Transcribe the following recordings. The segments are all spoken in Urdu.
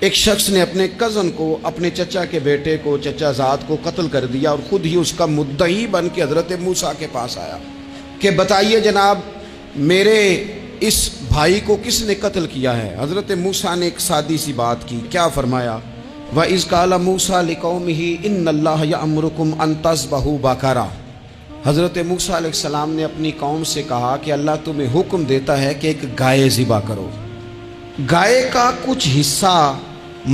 ایک شخص نے اپنے کزن کو، اپنے چچا کے بیٹے کو، چچا زاد کو قتل کر دیا اور خود ہی اس کا مدعی بن کے حضرت موسیٰ کے پاس آیا کہ بتائیے جناب میرے اس بھائی کو کس نے قتل کیا ہے؟ حضرت موسیٰ نے ایک سادی سی بات کی، کیا فرمایا؟ وَإِذْ قَالَ مُوسَىٰ لِقَوْمِهِ إِنَّ اللَّهَ يَأْمُرُكُمْ أَن تَذْبَحُوا بَقَرَةً۔ حضرت موسیٰ علیہ السلام نے اپنی قوم سے کہا کہ اللہ تمہیں حکم دیتا ہے کہ ایک گائے ذبح کرو، گائے کا کچھ حصہ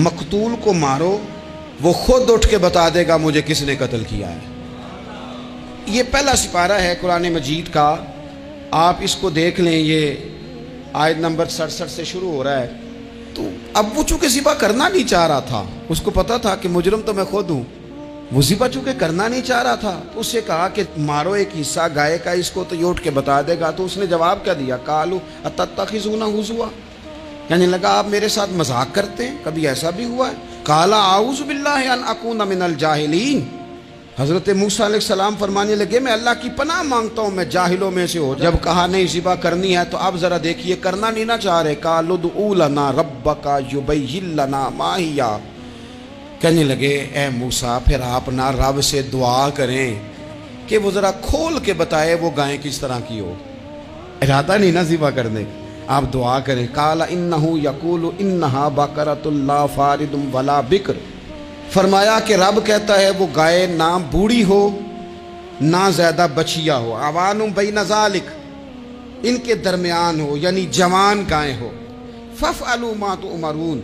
مقتول کو مارو، وہ خود اٹھ کے بتا دے گا مجھے کس نے قتل کیا ہے۔ یہ پہلا سپارہ ہے قرآن مجید کا، آپ اس کو دیکھ لیں، یہ آیت نمبر 67 سے شروع ہو رہا ہے۔ تو اب وہ چونکہ ذبح کرنا نہیں چاہ رہا تھا، اس کو پتا تھا کہ مجرم تو میں خود ہوں، وہ ذبح چونکہ کرنا نہیں چاہ رہا تھا تو اس سے کہا کہ مارو ایک حصہ گائے کا، اس کو تو یہ اٹھ کے بتا دے گا۔ تو اس نے جواب کیا دیا؟ قالوا اتتخذون ہزوا، کہنے لگا آپ میرے ساتھ مذاق کرتے ہیں، کبھی ایسا بھی ہوا ہے؟ قال اعوذ باللہ ان اکون من الجاہلین، حضرت موسیٰ علیہ السلام فرمانے لگے میں اللہ کی پناہ مانگتا ہوں میں جاہلوں میں سے ہو۔ جب کہا نہیں ذبح کرنی ہے تو اب ذرا دیکھیے کرنا نہیں نہ چاہ رہے۔ قالوا ادع لنا ربک یبین لنا ما ہی، کہنے لگے اے موسیٰ پھر آپ نہ رب سے دعا کریں کہ وہ ذرا کھول کے بتائے وہ گائیں کس طرح کی ہو، ارادہ نہیں نہ ذبح کرنے، آپ دعا کریں۔ قال انہ یقول انہا بقرۃ لا فارض ولا بکر، فرمایا کہ رب کہتا ہے وہ گائے نہ بوڑھی ہو نہ زیادہ بچیا ہو، عوان بین ذالک، ان کے درمیان ہو یعنی جوان گائے ہو۔ فافعلوا ما تؤمرون،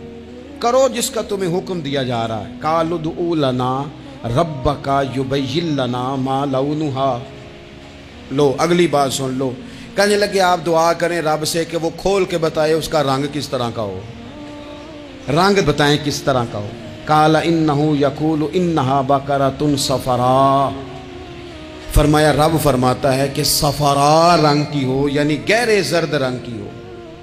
کرو جس کا تمہیں حکم دیا جا رہا ہے۔ قالوا ادع لنا ربک یبین لنا ما لونھا، لو اگلی بات سن لو، کہنے لگے آپ دعا کریں رب سے کہ وہ کھول کے بتائے اس کا رنگ کس طرح کا ہو، رنگ بتائیں کس طرح کا ہو۔ قال انہ یقول انہا بقرۃ صفراء، فرمایا رب فرماتا ہے کہ صفراء رنگ کی ہو یعنی گہرے زرد رنگ کی ہو،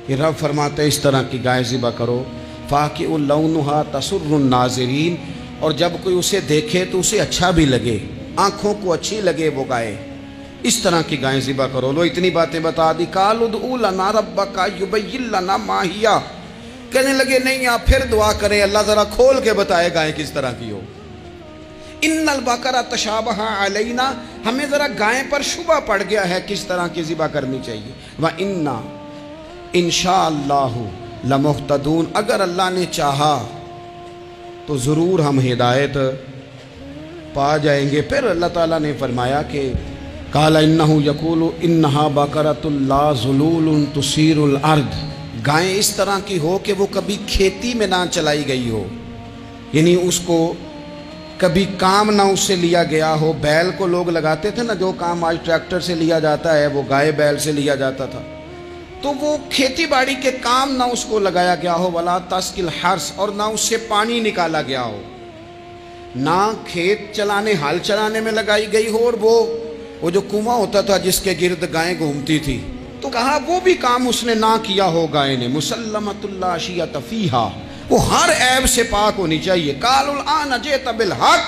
یہ رب فرماتا ہے اس طرح کی گائے ذبح کرو۔ فاقع لونھا تسر الناظرین، اور جب کوئی اسے دیکھے تو اسے اچھا بھی لگے، آنکھوں کو اچھی لگے وہ گائے، اس طرح کی گائیں ذبح کرو۔ لو اتنی باتیں بتا دی۔ قالوا ادع لنا ربک یبین لنا ما ہی، کہنے لگے نہیں آپ پھر دعا کریں اللہ ذرا کھول کے بتائے گائیں کس طرح کی ہو۔ ان البقرہ تشابہ علینا، ہمیں ذرا گائیں پر شبہ پڑ گیا ہے کس طرح کی ذبح کرنی چاہیے۔ وَإِنَّا انشاءاللہ لمہتدون، اگر اللہ نے چاہا تو ضرور ہم ہدایت پا جائیں گے۔ پھر اللہ تعالیٰ نے فرمایا کہ قال انہ یقول انہا بقرۃ لا ذلول تثیر الارض، گائیں اس طرح کی ہو کہ وہ کبھی کھیتی میں نہ چلائی گئی ہو، یعنی اس کو کبھی کام نہ اس سے لیا گیا ہو۔ بیل کو لوگ لگاتے تھے نا، جو کام آج ٹریکٹر سے لیا جاتا ہے وہ گائے بیل سے لیا جاتا تھا، تو وہ کھیتی باڑی کے کام نہ اس کو لگایا گیا ہو۔ ولا تسقی الحرث، اور نہ اس سے پانی نکالا گیا ہو، نہ کھیت چلانے ہل چلانے میں لگائی گئی ہو، اور وہ جو کنواں ہوتا تھا جس کے گرد گائیں گھومتی تھی، تو کہا وہ بھی کام اس نے نہ کیا ہو گائے نے۔ مسلمۃ لا شیۃ فیہا، وہ ہر عیب سے پاک ہونی چاہیے۔ قالوا الآن جئت بالحق،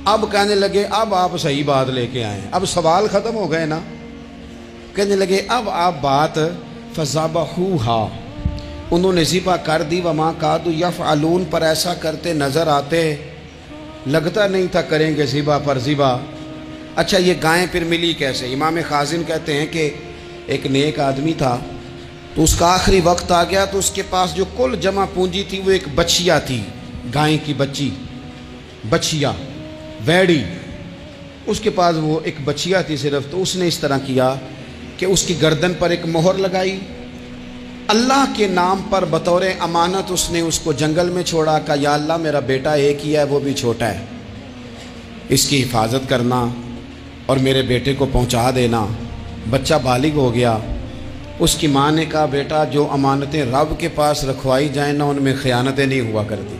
اب کہنے لگے اب آپ صحیح بات لے کے آئے ہیں، اب سوال ختم ہو گئے نا، کہنے لگے اب آپ بات فذبحوہا، انہوں نے ذبح کر دی۔ وما کادوا یفعلون، پر ایسا کرتے نظر آتے، لگتا نہیں تھا کریں گے ذبح پر ذبح۔ اچھا یہ گائیں پھر ملی کیسے؟ امام خازن کہتے ہیں کہ ایک نیک آدمی تھا، تو اس کا آخری وقت آ گیا تو اس کے پاس جو کل جمع پونجی تھی وہ ایک بچیا تھی، گائیں کی بچی، بچیا ویڑی، اس کے پاس وہ ایک بچیا تھی صرف۔ تو اس نے اس طرح کیا کہ اس کی گردن پر ایک مہر لگائی، اللہ کے نام پر بطور امانت اس نے اس کو جنگل میں چھوڑا، کہا یا اللہ میرا بیٹا ایک ہی ہے وہ بھی چھوٹا ہے، اس کی حفاظت کرنا اور میرے بیٹے کو پہنچا دینا۔ بچہ بالغ ہو گیا، اس کی ماں نے کہا بیٹا جو امانتیں رب کے پاس رکھوائی جائیں نا ان میں خیانتیں نہیں ہوا کرتی،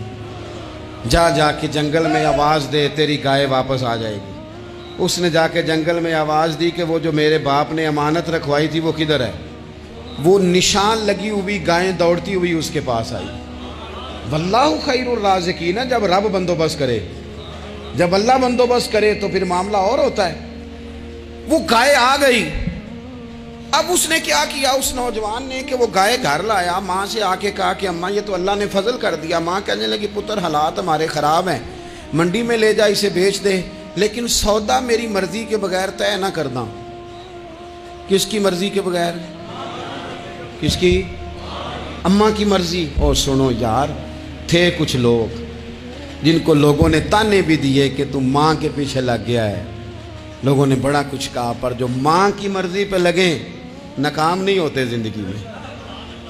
جا جا کے جنگل میں آواز دے تیری گائے واپس آ جائے گی۔ اس نے جا کے جنگل میں آواز دی کہ وہ جو میرے باپ نے امانت رکھوائی تھی وہ کدھر ہے؟ وہ نشان لگی ہوئی گائیں دوڑتی ہوئی اس کے پاس آئی۔ واللہ خیر الرازقین، جب رب بندوبست کرے، جب اللہ بندوبست کرے تو پھر معاملہ اور ہوتا ہے۔ وہ گائے آ گئی، اب اس نے کیا کیا اس نوجوان نے کہ وہ گائے گھر لایا، ماں سے آ کے کہا کہ اماں یہ تو اللہ نے فضل کر دیا۔ ماں کہنے لگی پتر حالات ہمارے خراب ہیں، منڈی میں لے جا اسے بیچ دے، لیکن سودا میری مرضی کے بغیر طے نہ کرنا۔ کس کی مرضی کے بغیر؟ کس کی؟ اماں کی مرضی۔ اور سنو یار، تھے کچھ لوگ جن کو لوگوں نے تانے بھی دیے کہ تم ماں کے پیچھے لگ گیا ہے، لوگوں نے بڑا کچھ کہا، پر جو ماں کی مرضی پہ لگیں ناکام نہیں ہوتے زندگی میں۔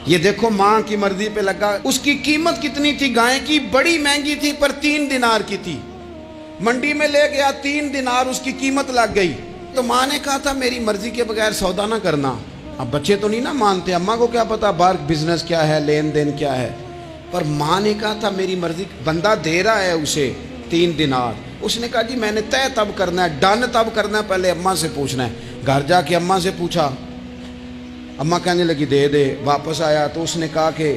یہ دیکھو ماں کی مرضی پہ لگا، اس کی قیمت کتنی تھی گائے کی؟ بڑی مہنگی تھی، پر 3 دینار کی تھی۔ منڈی میں لے گیا، 3 دینار اس کی قیمت لگ گئی۔ تو ماں نے کہا تھا میری مرضی کے بغیر سودا نہ کرنا۔ اب بچے تو نہیں نہ مانتے، اماں کو کیا پتا باہر بزنس کیا ہے، لین دین کیا ہے، پر ماں نے کہا تھا میری مرضی۔ بندہ دے رہا ہے اسے 3 دینار، اس نے کہا جی میں نے طے تب کرنا ہے، ڈن تب کرنا ہے، پہلے اماں سے پوچھنا ہے۔ گھر جا کے اماں سے پوچھا، اماں کہنے لگی دے دے۔ واپس آیا تو اس نے کہا کہ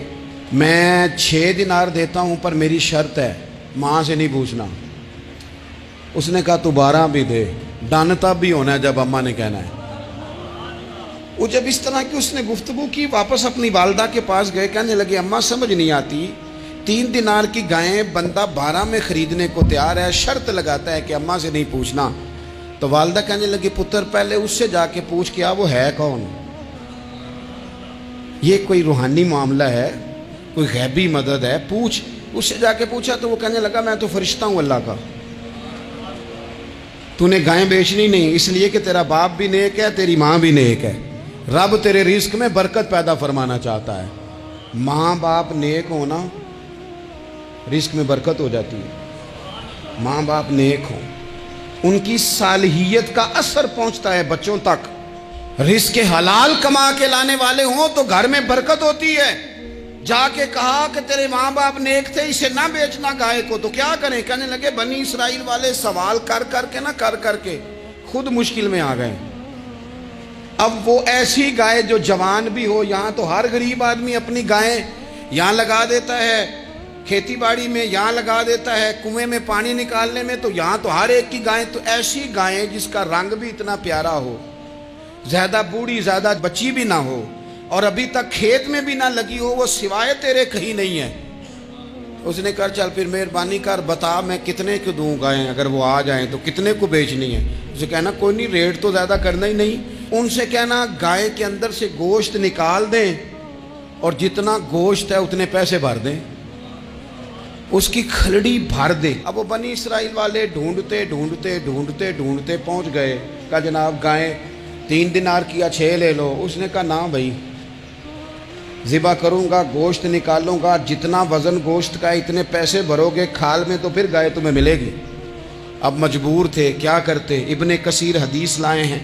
میں 6 دینار دیتا ہوں پر میری شرط ہے، ماں سے نہیں پوچھنا۔ اس نے کہا تو 12 بھی دے، ڈن تب بھی ہونا ہے جب اماں نے کہنا ہے۔ وہ جب اس طرح کی اس نے گفتگو کی، واپس اپنی والدہ کے پاس گئے، کہنے لگے اماں سمجھ نہیں آتی، 3 دینار کی گائیں بندہ 12 میں خریدنے کو تیار ہے، شرط لگاتا ہے کہ اماں سے نہیں پوچھنا۔ تو والدہ کہنے لگی پتر پہلے اس سے جا کے پوچھ کیا وہ ہے کون؟ یہ کوئی روحانی معاملہ ہے، کوئی غیبی مدد ہے، پوچھ۔ اس سے جا کے پوچھا تو وہ کہنے لگا میں تو فرشتہ ہوں اللہ کا، تو نے گائیں بیچنی نہیں، اس لیے کہ تیرا باپ بھی نیک ہے، تیری ماں بھی نیک ہے، رب تیرے رزق میں برکت پیدا فرمانا چاہتا ہے۔ ماں باپ نیک ہونا رزق میں برکت ہو جاتی ہے۔ ماں باپ نیک ہوں، ان کی صالحیت کا اثر پہنچتا ہے بچوں تک۔ رزق حلال کما کے لانے والے ہوں تو گھر میں برکت ہوتی ہے۔ جا کے کہا کہ تیرے ماں باپ نیک تھے، اسے نہ بیچنا گائے کو، تو کیا کریں؟ کہنے لگے بنی اسرائیل والے سوال کر کر کے خود مشکل میں آ گئے۔ اب وہ ایسی گائے جو جوان بھی ہو، یہاں تو ہر غریب آدمی اپنی گائیں یہاں لگا دیتا ہے، کھیتی باڑی میں یہاں لگا دیتا ہے، کنویں میں پانی نکالنے میں تو یہاں تو ہر ایک کی گائیں، تو ایسی گائیں جس کا رنگ بھی اتنا پیارا ہو، زیادہ بوڑھی زیادہ بچی بھی نہ ہو، اور ابھی تک کھیت میں بھی نہ لگی ہو، وہ سوائے تیرے کہیں نہیں ہے۔ اس نے کہا چل پھر مہربانی کر بتا میں کتنے کو دوں گائیں، اگر وہ آ جائیں تو کتنے کو بیچنی ہے؟ اسے کہنا کوئی نہیں، ریٹ تو زیادہ کرنا ہی نہیں، ان سے کہنا گائے کے اندر سے گوشت نکال دیں اور جتنا گوشت ہے اتنے پیسے بھر دیں، اس کی کھلڑی بھر دیں۔ اب وہ بنی اسرائیل والے ڈھونڈتے پہنچ گئے، کہا جناب گائیں 3 دینار کیا 6 لے لو۔ اس نے کہا نہ بھائی، ذبح کروں گا، گوشت نکالوں گا، جتنا وزن گوشت کا اتنے پیسے بھرو گے کھال میں تو پھر گائے تمہیں ملے گی۔ اب مجبور تھے، کیا کرتے؟ ابن کثیر حدیث لائے ہیں،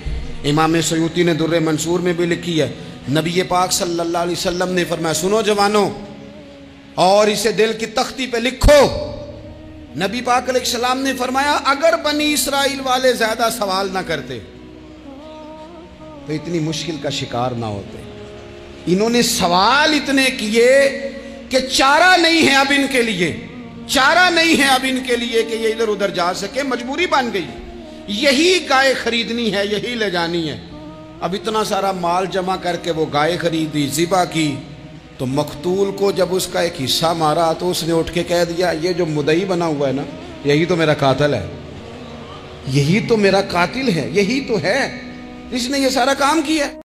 امام سیوطی نے در منصور میں بھی لکھی ہے، نبی پاک صلی اللہ علیہ وسلم نے فرمایا سنو جوانوں، اور اسے دل کی تختی پہ لکھو، نبی پاک علیہ السلام نے فرمایا اگر بنی اسرائیل والے زیادہ سوال نہ کرتے تو اتنی مشکل کا شکار نہ ہوتے۔ انہوں نے سوال اتنے کیے کہ چارہ نہیں ہے اب ان کے لیے، چارہ نہیں ہے اب ان کے لیے کہ یہ ادھر ادھر جا سکے، مجبوری بن گئی، یہی گائے خریدنی ہے، یہی لے جانی ہے۔ اب اتنا سارا مال جمع کر کے وہ گائے خریدی، ذبح کی، تو مقتول کو جب اس کا ایک حصہ مارا تو اس نے اٹھ کے کہہ دیا یہ جو مدعی بنا ہوا ہے نا، یہی تو میرا قاتل ہے، یہی تو میرا قاتل ہے، یہی تو ہے جس نے یہ سارا کام کیا۔